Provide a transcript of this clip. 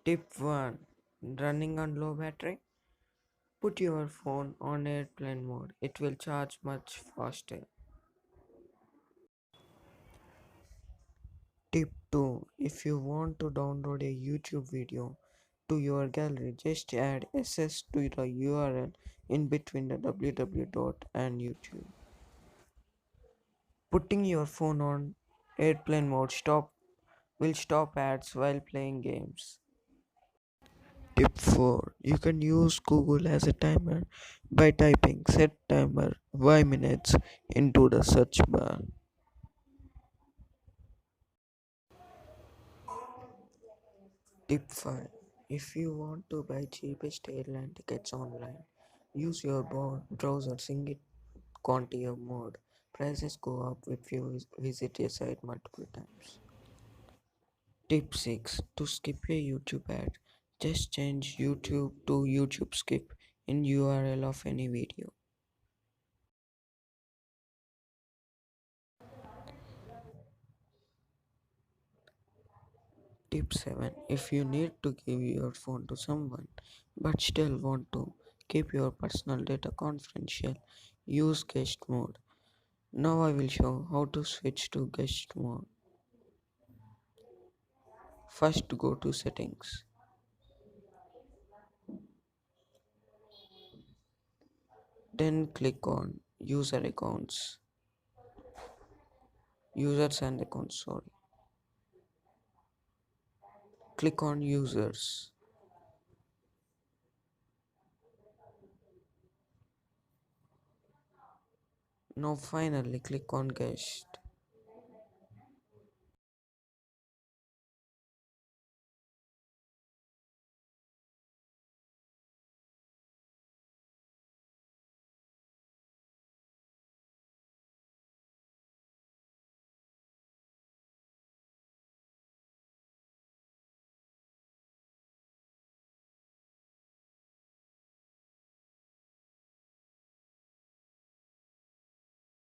Tip 1. Running on low battery. Put your phone on airplane mode. It will charge much faster. Tip 2. If you want to download a YouTube video to your gallery, just add SS to the URL in between the www dot and YouTube. Putting your phone on airplane mode will stop ads while playing games. Tip 4. You can use Google as a timer by typing set timer 5 minutes into the search bar. Tip 5. If you want to buy cheapest airline tickets online, use your browser sync Contier mode. Prices go up if you visit a site multiple times. Tip 6. To skip a YouTube ad, just change YouTube to YouTube skip in URL of any video. Tip 7. If you need to give your phone to someone but still want to keep your personal data confidential, use guest mode. Now I will show how to switch to guest mode. First go to settings. Then click on users and accounts, sorry. Click on users. Now finally click on guest.